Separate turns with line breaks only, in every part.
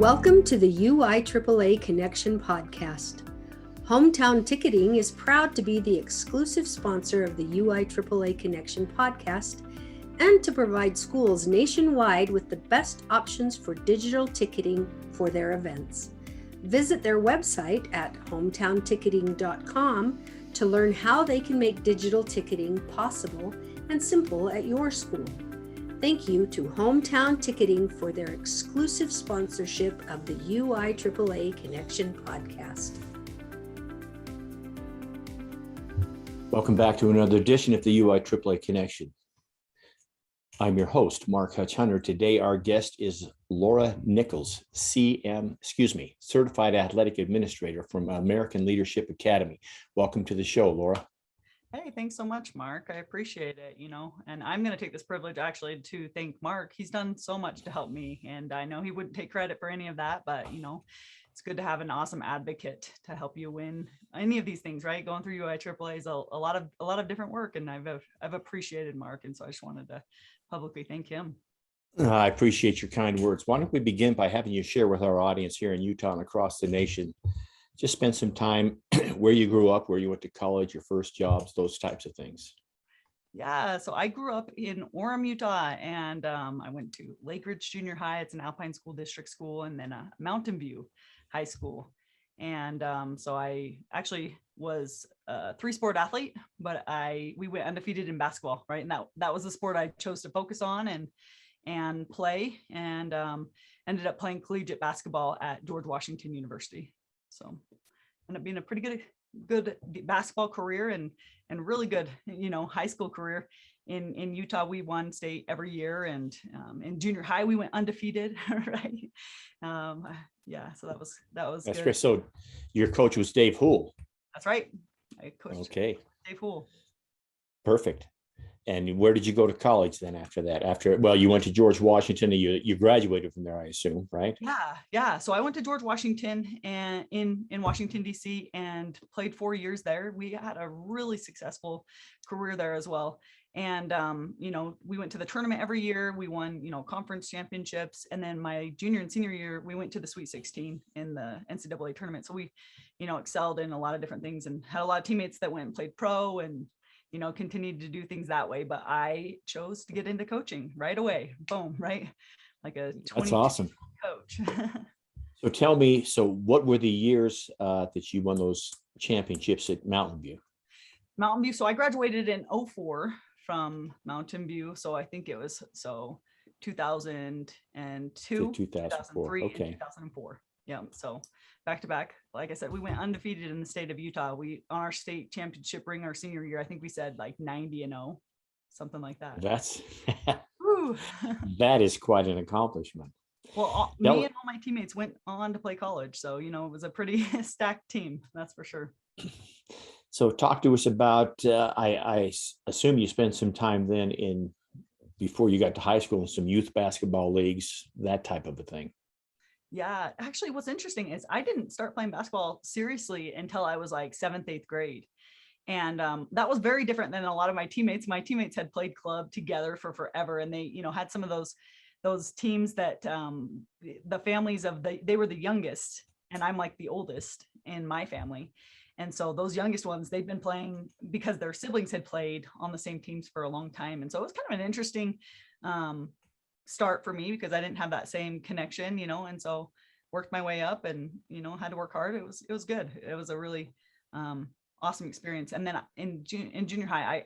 Welcome to the UIAAA Connection podcast. Hometown Ticketing is proud to be the exclusive sponsor of the UIAAA Connection podcast and to provide schools nationwide with the best options for digital ticketing for their events. Visit their website at hometownticketing.com to learn how they can make digital ticketing possible and simple at your school. Thank you to Hometown Ticketing for their exclusive sponsorship of the UIAAA Connection podcast.
Welcome back to another edition of the UIAAA Connection. I'm your host, Mark Hutch-Hunter. Today, our guest is Lora Nichols, Certified Athletic Administrator from American Leadership Academy. Welcome to the show, Lora.
Hey, thanks so much, Mark. I appreciate it, and I'm going to take this privilege actually to thank Mark. He's done so much to help me, and I know he wouldn't take credit for any of that, but it's good to have an awesome advocate to help you win any of these things, right? Going through UIAAA is a lot of different work, and I've appreciated Mark, and so I just wanted to publicly thank him.
I appreciate your kind words. Why don't we begin by having you share with our audience here in Utah and across the nation, just spend some time where you grew up, where you went to college, your first jobs, those types of things.
Yeah, so I grew up in Orem, Utah, and I went to Lake Ridge Junior High. It's an Alpine School District school, and then Mountain View High School. And so I actually was a three-sport athlete, but we went undefeated in basketball, right? And that was the sport I chose to focus on and play, and ended up playing collegiate basketball at George Washington University. So ended up being a pretty good basketball career and really good, high school career. In Utah, we won state every year, and in junior high we went undefeated, right? Yeah, so that was
That's
good.
great. So your coach was Dave Houle.
That's right. I coached
Okay.
Dave Houle.
Perfect. And where did you go to college then after that? You went to George Washington and you graduated from there, I assume, right?
Yeah. So I went to George Washington and in Washington, D.C. and played 4 years there. We had a really successful career there as well. And, we went to the tournament every year. We won, conference championships. And then my junior and senior year, we went to the Sweet 16 in the NCAA tournament. So we, excelled in a lot of different things and had a lot of teammates that went and played pro and continued to do things that way. But I chose to get into coaching right away. Boom, right? Like a 20
That's awesome.
Coach.
So tell me, what were the years that you won those championships at Mountain View?
Mountain View. So I graduated in 2004 from Mountain View. So I think it was 2002, 2003,
okay.
and 2004. Yeah. So back to back, like I said, we went undefeated in the state of Utah. We on our state championship ring our senior year, I think we said like 90-0, something like that.
That's that is quite an accomplishment.
Well, me and all my teammates went on to play college, so it was a pretty stacked team, that's for sure.
So talk to us about. I assume you spent some time then before you got to high school in some youth basketball leagues, that type of a thing.
Yeah, actually, what's interesting is I didn't start playing basketball seriously until I was like 7th, 8th grade. And that was very different than a lot of my teammates. My teammates had played club together for forever. And they, had some of those teams that the families they were the youngest. And I'm like the oldest in my family. And so those youngest ones, they've been playing because their siblings had played on the same teams for a long time. And so it was kind of an interesting start for me because I didn't have that same connection, and so worked my way up and, had to work hard. It was good. It was a really awesome experience. And then in junior high,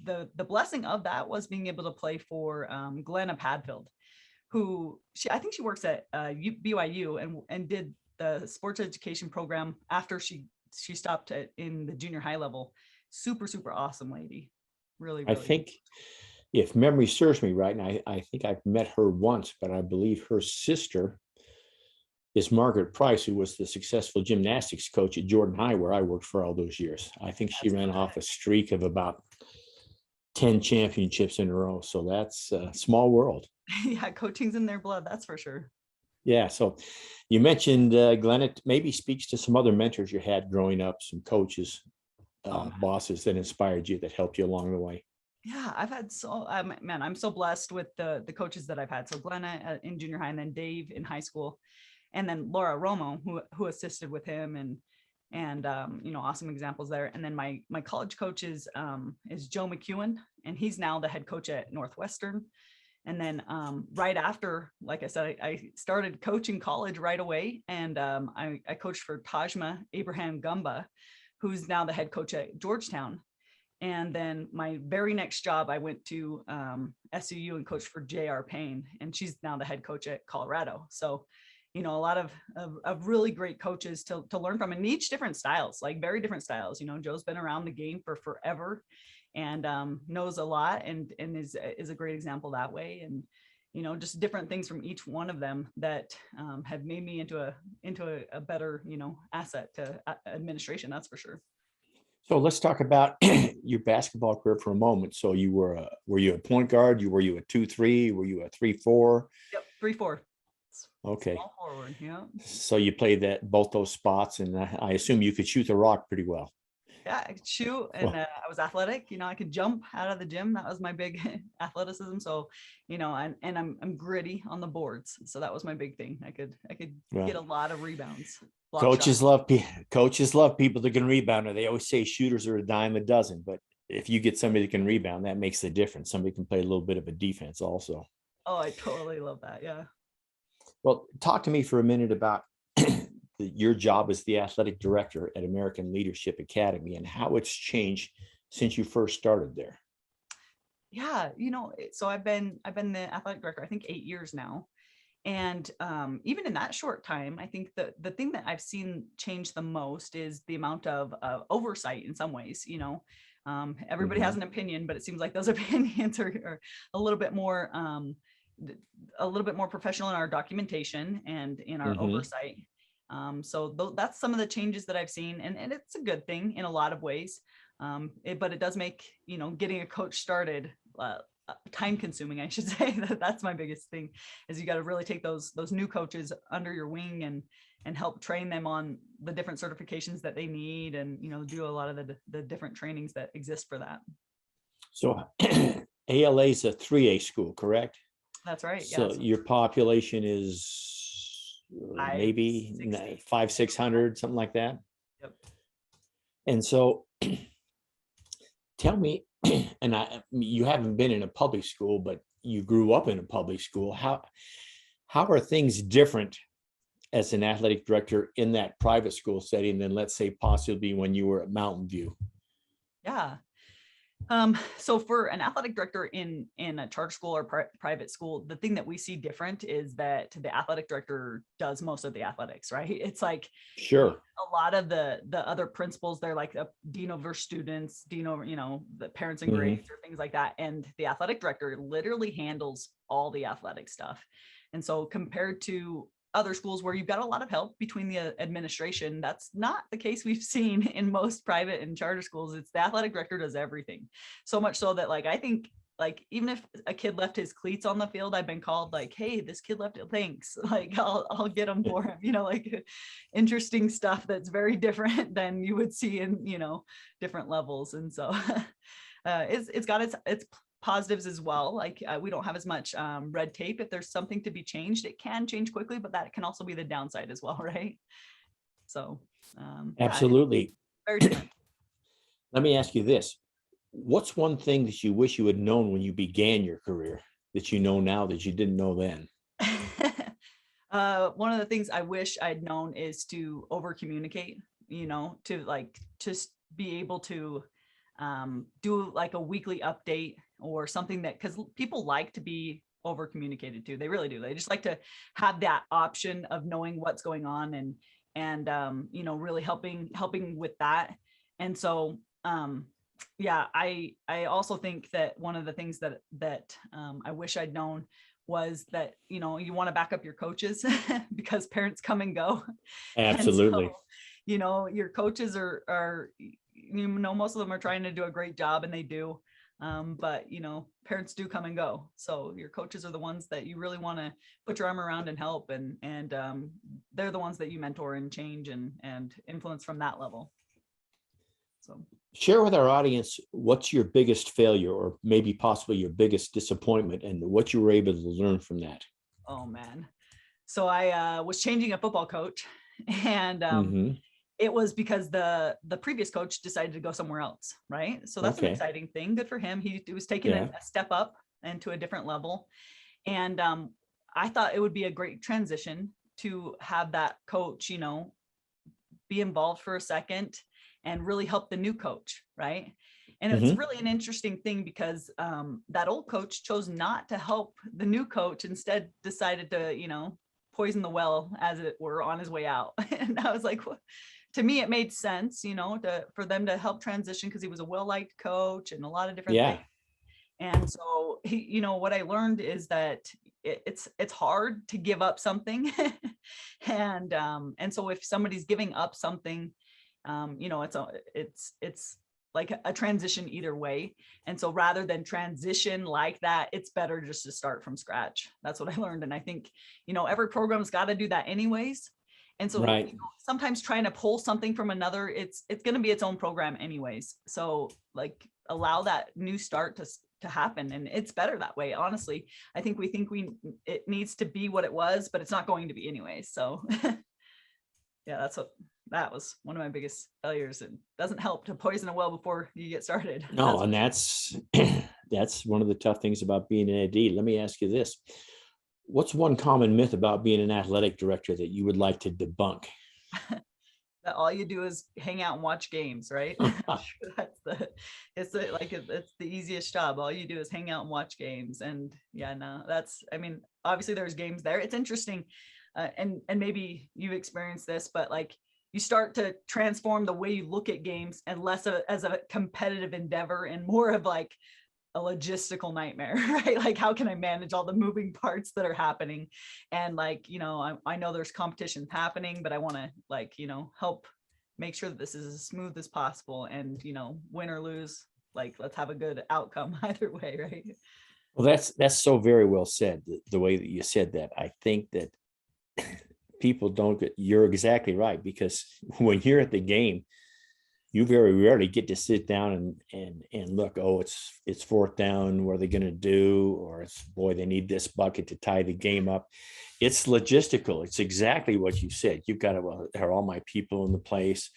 the blessing of that was being able to play for Glenna Padfield, who I think she works at BYU and did the sports education program after she stopped in the junior high level. Super, super awesome lady. Really.
I think if memory serves me right, and I think I've met her once, but I believe her sister is Margaret Price, who was the successful gymnastics coach at Jordan High, where I worked for all those years. I think she ran off a streak of about 10 championships in a row. So that's a small world.
Yeah, coaching's in their blood, that's for sure.
Yeah. So you mentioned Glenn, it maybe speaks to some other mentors you had growing up, some coaches, bosses that inspired you, that helped you along the way.
Yeah, I've had I'm so blessed with the coaches that I've had. So Glenna in junior high and then Dave in high school. and then Laura Romo, who assisted with him, and awesome examples there. And then my college coach is Joe McEwen, and he's now the head coach at Northwestern. And then right after, like I said, I started coaching college right away, and I coached for Tajma Abraham Gumba, who's now the head coach at Georgetown. And then my very next job, I went to SUU and coached for J.R. Payne, and she's now the head coach at Colorado. So, a lot of really great coaches to learn from, and each different styles, like very different styles. Joe's been around the game for forever, and knows a lot, and is a great example that way. And just different things from each one of them that have made me into a better asset to administration. That's for sure.
So let's talk about your basketball career for a moment. So were you a point guard? Were you a 2-3? Were you a 3-4?
Yep, 3-4.
Okay.
Small forward, yeah.
So you played both those spots, and I assume you could shoot the rock pretty well.
Yeah, I could shoot, and I was athletic. I could jump out of the gym. That was my big athleticism. So, and I'm gritty on the boards. So that was my big thing. I could get a lot of rebounds.
Coaches love people that can rebound. They always say shooters are a dime a dozen, but if you get somebody that can rebound, that makes the difference. Somebody can play a little bit of a defense also.
Oh, I totally love that. Yeah.
Well, talk to me for a minute about your job as the athletic director at American Leadership Academy and how it's changed since you first started there.
Yeah, so I've been the athletic director, I think 8 years now. And even in that short time, I think the thing that I've seen change the most is the amount of oversight in some ways. Everybody has an opinion, but it seems like those opinions are a little bit more professional in our documentation and in our oversight. So that's some of the changes that I've seen, and it's a good thing in a lot of ways. But it does make, getting a coach started time consuming, I should say. That's my biggest thing, is you got to really take those new coaches under your wing and help train them on the different certifications that they need, and, do a lot of the different trainings that exist for that. So
ALA is a 3A school, correct?
That's right.
So your population is maybe 500-600, something like that.
Yep.
And so tell me, and you haven't been in a public school, but you grew up in a public school. How are things different as an athletic director in that private school setting than, let's say, possibly when you were at Mountain View?
Yeah. So for an athletic director in a charter school or private school, the thing that we see different is that the athletic director does most of the athletics, right? It's like,
sure,
a lot of the other principals, they're like a dean over students, dean over, the parents and grades or things like that. And the athletic director literally handles all the athletic stuff. And so compared to other schools where you've got a lot of help between the administration, that's not the case we've seen in most private and charter schools. It's the athletic director does everything. So much so that, like, I think, like, even if a kid left his cleats on the field, I've been called like, hey, this kid left it, thanks. Like, I'll get them for him, like interesting stuff that's very different than you would see in, different levels. And so it's got its positives as well. Like, we don't have as much red tape. If there's something to be changed, it can change quickly, but that can also be the downside as well, right? So
absolutely.
Very different.
Let me ask you this. What's one thing that you wish you had known when you began your career that you know now that you didn't know then?
One of the things I wish I'd known is to over communicate, to like just be able to do like a weekly update or something, that, because people like to be over communicated to. They really do. They just like to have that option of knowing what's going on and really helping with that. And so I also think that one of the things that I wish I'd known was that, you want to back up your coaches because parents come and go.
Absolutely.
And so, your coaches are most of them are trying to do a great job, and they do. But parents do come and go. So your coaches are the ones that you really want to put your arm around and help. And they're the ones that you mentor and change and influence from that level. So
share with our audience, what's your biggest failure or maybe possibly your biggest disappointment and what you were able to learn from that?
Oh man. So I was changing a football coach, and
Mm-hmm.
it was because the previous coach decided to go somewhere else, right? So that's an
Okay.
exciting thing. Good for him. He was taking
Yeah.
a step up and to a different level. And I thought it would be a great transition to have that coach, be involved for a second and really help the new coach, right? And it's
Mm-hmm.
really an interesting thing because that old coach chose not to help the new coach, instead decided to, poison the well, as it were, on his way out. And I was like, what? To me, it made sense, for them to help transition, because he was a well-liked coach and a lot of different things.
Yeah.
And so what I learned is that it's hard to give up something. And so if somebody's giving up something, it's like a transition either way. And so rather than transition like that, it's better just to start from scratch. That's what I learned. And I think, every program's got to do that anyways. And so
Right.
sometimes trying to pull something from another, it's going to be its own program anyways. So like allow that new start to happen. And it's better that way. Honestly, I think it needs to be what it was, but it's not going to be anyways. So yeah, that was one of my biggest failures. It doesn't help to poison a well before you get started.
No, and that's that's one of the tough things about being an AD. Let me ask you this. What's one common myth about being an athletic director that you would like to debunk?
That all you do is hang out and watch games, right? It's the easiest job. All you do is hang out and watch games. And yeah, no, obviously there's games there. It's interesting. And maybe you've experienced this, but like you start to transform the way you look at games, and less as a competitive endeavor and more of like a logistical nightmare, right? Like, how can I manage all the moving parts that are happening? And like, I know there's competition happening, but I want to help make sure that this is as smooth as possible, and, win or lose, like, let's have a good outcome either way, right?
Well, that's so very well said. The way that you said that, I think that people don't get. You're exactly right, because when you're at the game, you very rarely get to sit down and look. Oh, it's fourth down. What are they going to do? Or it's, boy, they need this bucket to tie the game up. It's logistical. It's exactly what you said. You've got to. Well, are all my people in the place?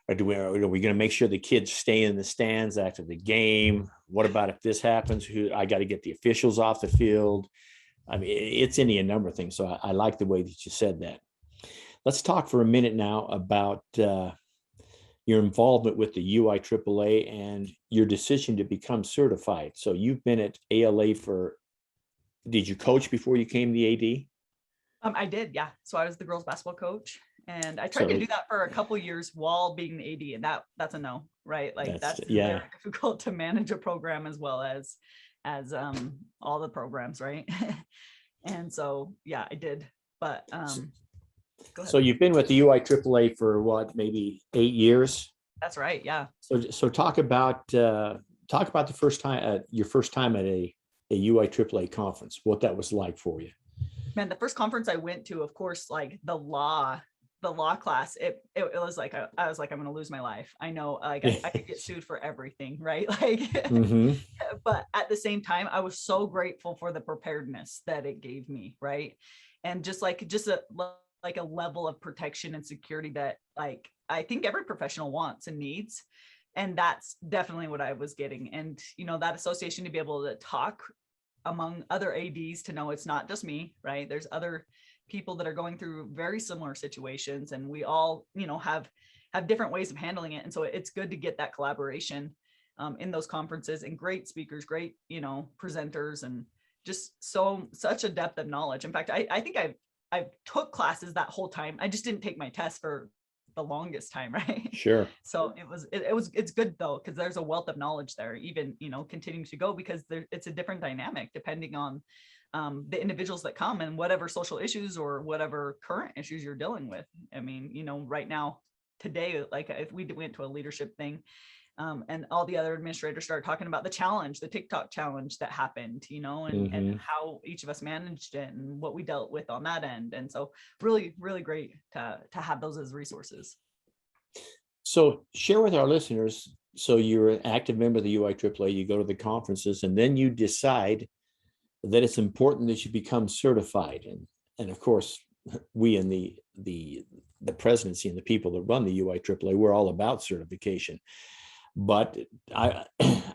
Are we going to make sure the kids stay in the stands after the game? What about if this happens? I got to get the officials off the field. I mean, it's any a number of things. So I like the way that you said that. Let's talk for a minute now about your involvement with the UIAAA and your decision to become certified. So you've been at ALA did you coach before you came the AD?
I did, yeah. So I was the girls basketball coach, and I tried to do that for a couple of years while being the AD, and that's a no, right? Like that's very difficult to manage a program as well as all the programs, right? And so yeah, I did. But go ahead.
So you've been with the UIAAA for what, maybe 8 years?
That's right, yeah.
So talk about the first time, your first time at a UIAAA conference, what that was like for you.
Man, the first conference I went to, of course, like the law class, it was like I was like, I'm gonna lose my life. I know, like I could get sued for everything, right? Like
mm-hmm.
But at the same time, I was so grateful for the preparedness that it gave me, right? And just a level of protection and security that, like, I think every professional wants and needs. And that's definitely what I was getting. And, that association, to be able to talk among other ADs, to know it's not just me, right? There's other people that are going through very similar situations, and we all, have different ways of handling it. And so it's good to get that collaboration in those conferences, and great speakers, great, presenters, and just such a depth of knowledge. In fact, I think I took classes that whole time. I just didn't take my test for the longest time, right?
Sure.
So it's good though, because there's a wealth of knowledge there, even, continuing to go, because it's a different dynamic depending on the individuals that come and whatever social issues or whatever current issues you're dealing with. I mean, right now, today, like if we went to a leadership thing, and all the other administrators started talking about the TikTok challenge that happened, and how each of us managed it and what we dealt with on that end. And so really, really great to have those as resources.
So share with our listeners, so you're an active member of the UIAAA, you go to the conferences, and then you decide that it's important that you become certified. and of course, we in the presidency and the people that run the UIAAA, we're all about certification. But I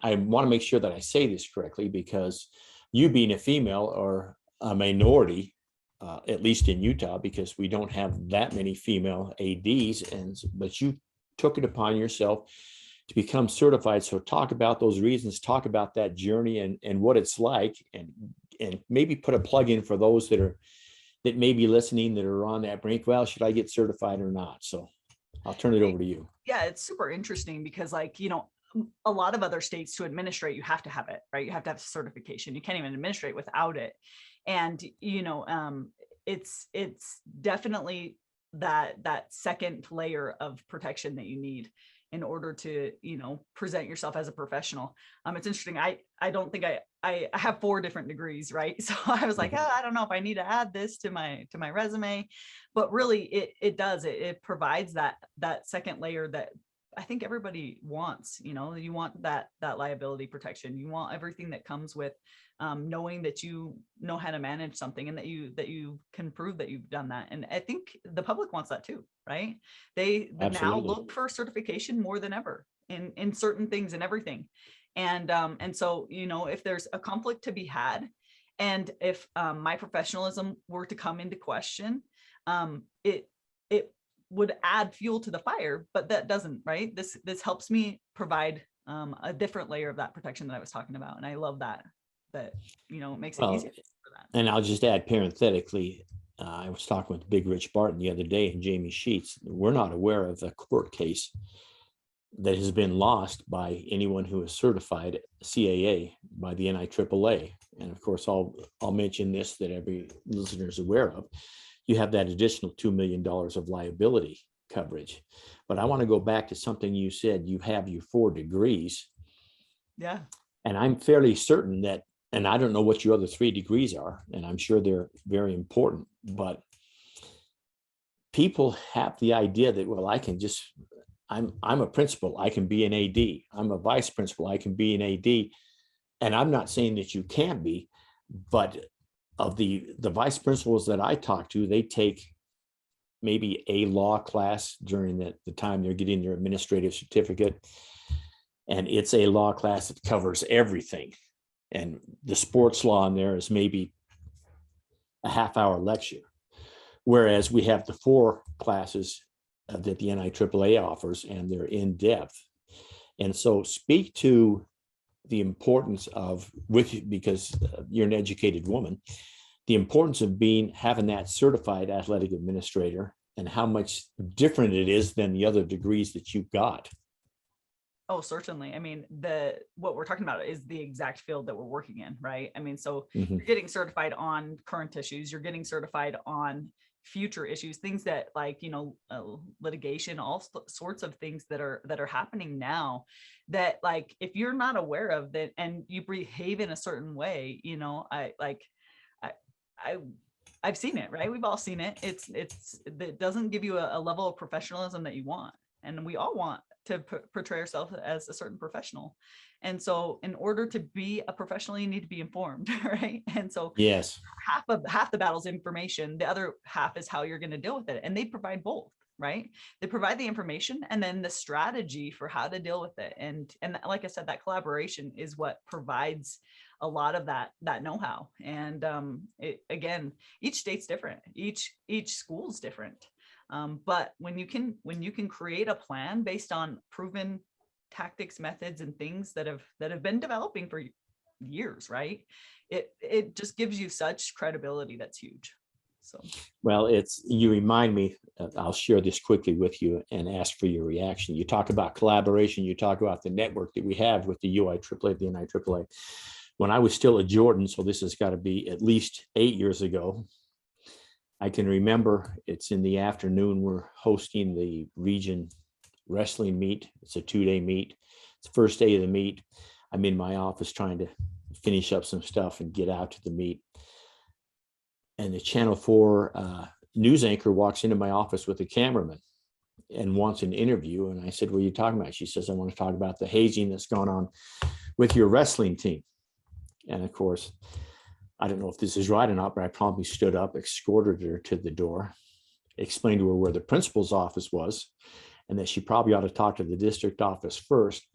I want to make sure that I say this correctly, because you being a female are a minority, at least in Utah, because we don't have that many female ADs, but you took it upon yourself to become certified. So talk about those reasons, talk about that journey and what it's like, and maybe put a plug in for those that may be listening that are on that brink. Well, should I get certified or not? So I'll turn it over to you.
Yeah, it's super interesting because, like, a lot of other states, to administrate, you have to have it, right? You have to have certification. You can't even administrate without it. And, it's definitely that second layer of protection that you need in order to, present yourself as a professional. It's interesting. I don't think I have 4 different degrees, right? So I was like, I don't know if I need to add this to my resume, but really it does. It provides that second layer that I think everybody wants. You want that liability protection. You want everything that comes with knowing that you know how to manage something, and that you can prove that you've done that. And I think the public wants that too, right? They now look for certification more than ever in certain things and everything. And so, if there's a conflict to be had, and if my professionalism were to come into question, it would add fuel to the fire, but that doesn't, right? This helps me provide a different layer of that protection that I was talking about. And I love that it makes it easier for that.
And I'll just add parenthetically, I was talking with Big Rich Barton the other day and Jamie Sheets. We're not aware of a court case that has been lost by anyone who is certified CAA by the NIAAA. And of course, I'll mention this that every listener is aware of. You have that additional $2 million of liability coverage. But I want to go back to something you said. You have your 4 degrees.
Yeah.
And I'm fairly certain that, and I don't know what your other 3 degrees are, and I'm sure they're very important, but people have the idea that, well, I'm a principal, I can be an AD. I'm a vice principal, I can be an AD. And I'm not saying that you can't be, but of the vice principals that I talk to, they take maybe a law class during the time they're getting their administrative certificate. And it's a law class that covers everything. And the sports law in there is maybe a half-hour lecture. Whereas we have the 4 classes that the NIAAA offers, and they're in depth. And so speak to the importance of, because you're an educated woman, the importance of having that certified athletic administrator, and how much different it is than the other degrees that you've got.
Oh, certainly. I mean, what we're talking about is the exact field that we're working in, right? I mean, so you're getting certified on current issues, you're getting certified on future issues, things that, like, litigation, all sorts of things that are happening now, that, like, if you're not aware of that and you behave in a certain way, I've seen it, right? We've all seen it. It doesn't give you a level of professionalism that you want. And we all want to portray ourselves as a certain professional. And so in order to be a professional, you need to be informed, right? And so
yes,
half the battle is information. The other half is how you're going to deal with it. And they provide both, right? They provide the information and then the strategy for how to deal with it. And like I said, that collaboration is what provides a lot of that know-how. And again, each state's different. Each school's different. But when you can create a plan based on proven tactics, methods, and things that have been developing for years, right? It just gives you such credibility. That's huge. So, well,
you remind me, I'll share this quickly with you and ask for your reaction. You talk about collaboration, you talk about the network that we have with the UIAAA, the NIAAA. When I was still at Jordan, so this has got to be at least 8 years ago, I can remember it's in the afternoon, we're hosting the region wrestling meet. It's a 2-day meet. It's the first day of the meet. I'm in my office trying to finish up some stuff and get out to the meet. And the Channel 4 news anchor walks into my office with a cameraman and wants an interview. And I said, what are you talking about? She says, I want to talk about the hazing that's gone on with your wrestling team. And of course, I don't know if this is right or not, but I promptly stood up, escorted her to the door, explained to her where the principal's office was, and that she probably ought to talk to the district office first.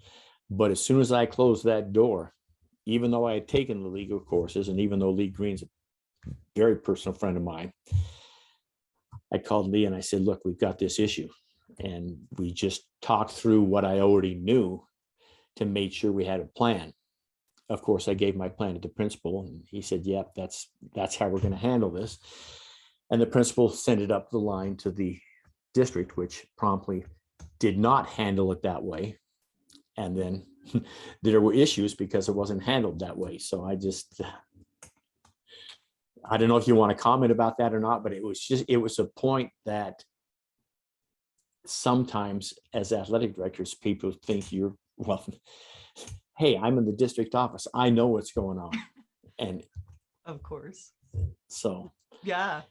But as soon as I closed that door, even though I had taken the legal courses, and even though Lee Green's a very personal friend of mine, I called Lee and I said, look, we've got this issue. And we just talked through what I already knew to make sure we had a plan. Of course, I gave my plan to the principal, and he said, yep, that's how we're going to handle this. And the principal sent it up the line to the district, which promptly did not handle it that way. And then there were issues because it wasn't handled that way. So I don't know if you want to comment about that or not, but it was a point that sometimes as athletic directors, people think well, hey, I'm in the district office, I know what's going on. And
of course.
So
yeah,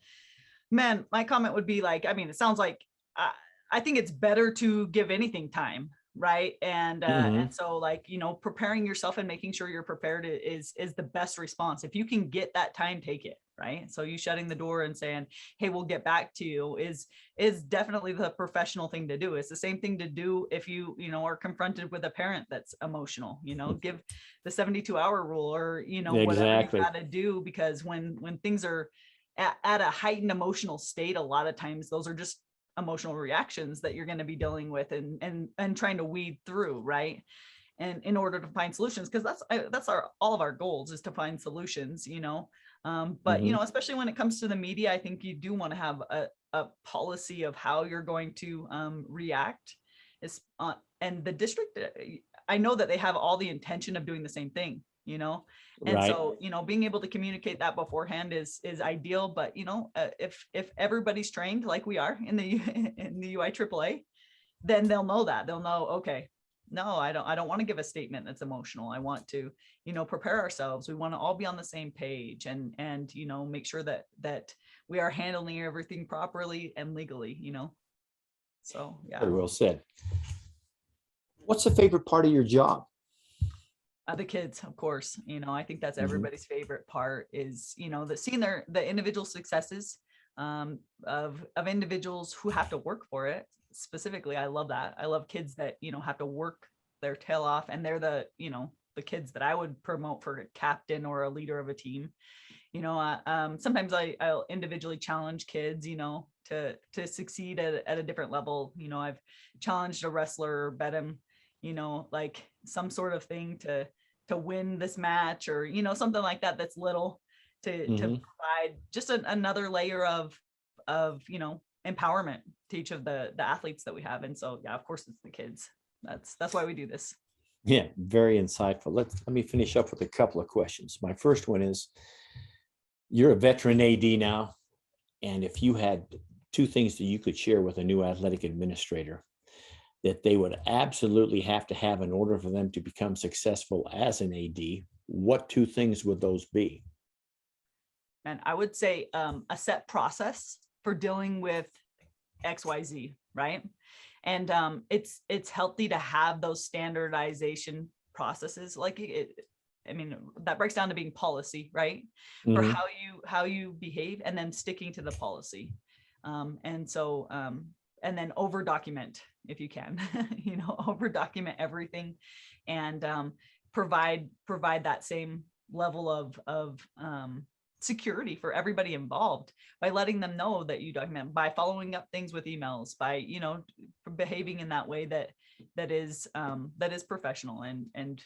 man, my comment would be like, I mean, it sounds like I think it's better to give anything time, right? And and so, like, you know, preparing yourself and making sure you're prepared is the best response. If you can get that time, take it, right? So you shutting the door and saying, hey, we'll get back to you is definitely the professional thing to do. It's the same thing to do if you are confronted with a parent that's emotional, give the 72-hour rule, or whatever you got to do, because when things are at a heightened emotional state, a lot of times those are just emotional reactions that you're going to be dealing with and trying to weed through, right? And in order to find solutions, because that's all of our goals, is to find solutions, but especially when it comes to the media, I think you do want to have a policy of how you're going to react. And the district, I know that they have all the intention of doing the same thing, and
right.
So, being able to communicate that beforehand is ideal. But, if everybody's trained like we are in the UIAAA, then they'll know that. They'll know, okay, no, I don't want to give a statement that's emotional. I want to, prepare ourselves. We want to all be on the same page and make sure that we are handling everything properly and legally, So, yeah.
Very well said. What's the favorite part of your job?
The kids, of course. I think that's everybody's favorite part, is seeing the individual successes of individuals who have to work for it. Specifically, I love that. I love kids that have to work their tail off, and they're the kids that I would promote for a captain or a leader of a team. Sometimes I'll individually challenge kids to succeed at a different level. I've challenged a wrestler, or bet him like some sort of thing to win this match, or something like that, that's little, to provide just another layer of empowerment to each of the athletes that we have. And so, yeah, of course it's the kids. That's why we do this.
Yeah, very insightful. Let me finish up with a couple of questions. My first one is, you're a veteran AD now, and if you had two things that you could share with a new athletic administrator that they would absolutely have to have in order for them to become successful as an AD, what two things would those be?
And I would say a set process for dealing with XYZ, right? And it's healthy to have those standardization processes. Like that breaks down to being policy, right? For how you behave, and then sticking to the policy. And then over document if you can, over document everything, and provide that same level of security for everybody involved, by letting them know that you document, by following up things with emails, by behaving in that way that is professional, and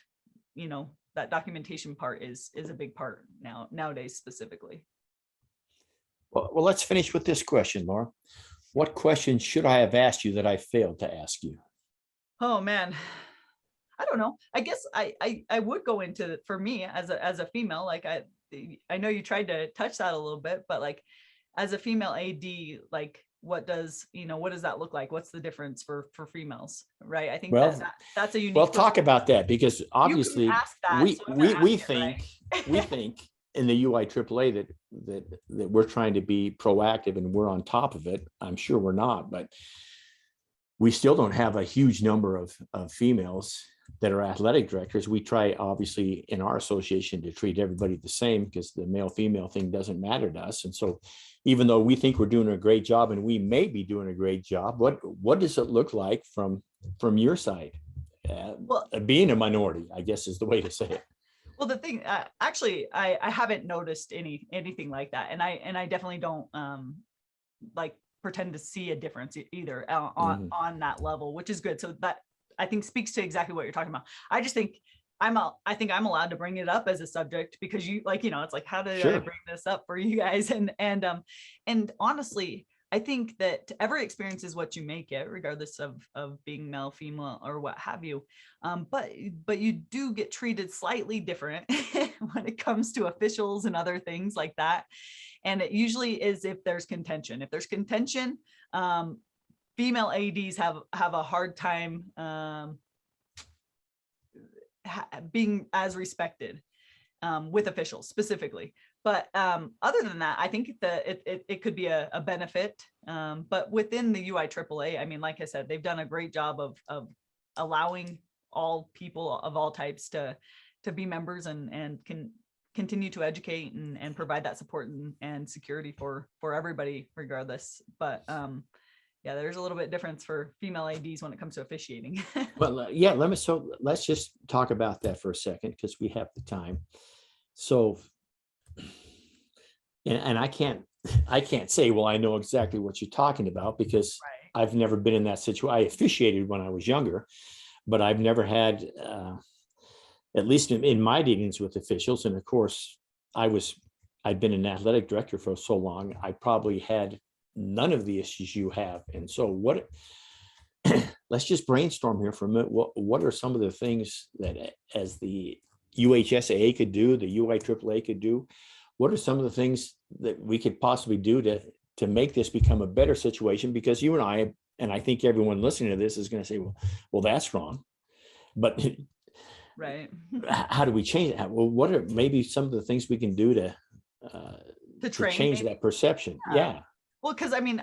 that documentation part is a big part nowadays specifically.
Well, let's finish with this question, Laura. What question should I have asked you that I failed to ask you?
Oh man, I don't know. I guess I would go into, for me as a female, like I know you tried to touch that a little bit, but like as a female AD, like what does that look like? What's the difference for females, right? I think that's a unique.
Well, talk about that, because obviously we think in the UIAAA that we're trying to be proactive and we're on top of it. I'm sure we're not, but we still don't have a huge number of females that are athletic directors, we try obviously in our association to treat everybody the same, because the male female thing doesn't matter to us. And so even though we think we're doing a great job, and we may be doing a great job, what does it look like from your side?
Well,
Being a minority, I guess, is the way to say it.
well, the thing, actually, I haven't noticed anything like that, and I definitely don't like pretend to see a difference either on that level, which is good. So that, I think, speaks to exactly what you're talking about. I just think I think I'm allowed to bring it up as a subject, because you, like, it's like, how did I bring this up for you guys? And honestly, I think that every experience is what you make it, regardless of being male, female, or what have you. But you do get treated slightly different when it comes to officials and other things like that. And it usually is if there's contention. If there's contention, female ADs have a hard time being as respected with officials specifically. But other than that, I think that it could be a benefit. But within the UIAAA, I mean, like I said, they've done a great job of allowing all people of all types to be members and can continue to educate and provide that support and security for everybody regardless. But yeah, there's a little bit difference for female ADs when it comes to officiating.
Well, yeah, let's just talk about that for a second, because we have the time. So, and I can't say, well, I know exactly what you're talking about, because I've never been in that situation. I officiated when I was younger, but I've never had, at least in my dealings with officials. And of course, I'd been an athletic director for so long, I probably had none of the issues you have. And so let's just brainstorm here for a minute. What are some of the things that, as the UHSAA could do, the UIAAA could do? What are some of the things that we could possibly do to make this become a better situation? Because you and I think everyone listening to this is going to say, well, that's wrong. But
right.
How do we change that? Well, what are maybe some of the things we can do to change that perception? Yeah.
Well, because I mean,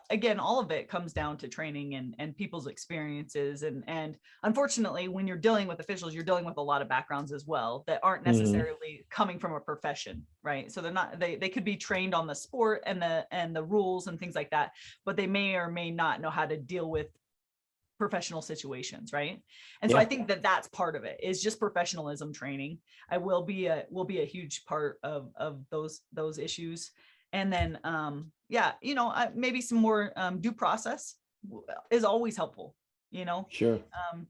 again, all of it comes down to training and people's experiences. And unfortunately, when you're dealing with officials, you're dealing with a lot of backgrounds as well that aren't necessarily coming from a profession, right? So they're not, they could be trained on the sport and the rules and things like that, but they may or may not know how to deal with professional situations, right? And so I think that that's part of it, is just professionalism training. I will be a huge part of those issues. And then, maybe some more due process is always helpful,
Sure.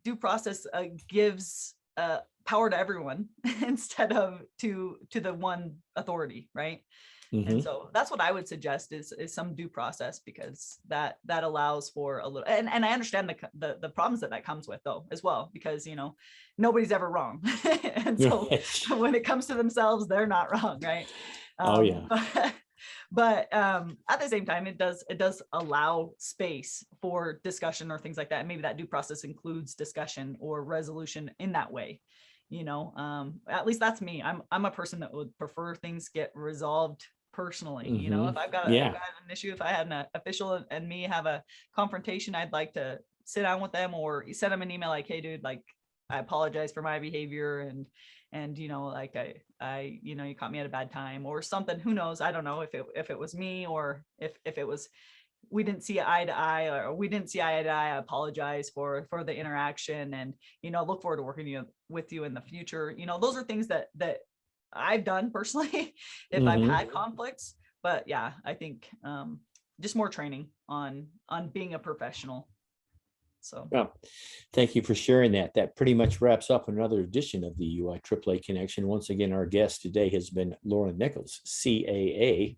Due process gives power to everyone instead of to the one authority, right? And so that's what I would suggest is some due process, because that allows for a little, and I understand the problems that comes with, though, as well, because nobody's ever wrong. And so when it comes to themselves, they're not wrong, right? But at the same time, it does allow space for discussion or things like that. And maybe that due process includes discussion or resolution in that way. At least that's me. I'm a person that would prefer things get resolved personally. If I've got an issue, if I had an official and me have a confrontation, I'd like to sit down with them or send them an email like, hey, dude, like, I apologize for my behavior, and like I you caught me at a bad time or something. Who knows? I don't know if it was me, or if it was, we didn't see eye to eye, or we didn't see eye to eye. I apologize for the interaction, and look forward to working with you in the future. Those are things that I've done personally if I've had conflicts. But yeah, I think just more training on being a professional. So,
well, thank you for sharing that. That pretty much wraps up another edition of the UIAAA Connection. Once again, our guest today has been Lora Nichols, CAA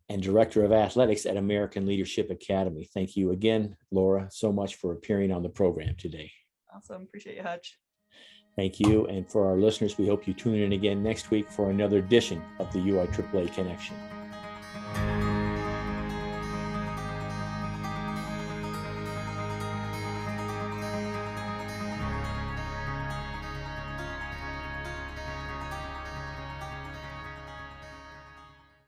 and Director of Athletics at American Leadership Academy. Thank you again, Lora, so much for appearing on the program today.
Awesome. Appreciate you, Hutch.
Thank you. And for our listeners, we hope you tune in again next week for another edition of the UIAAA Connection.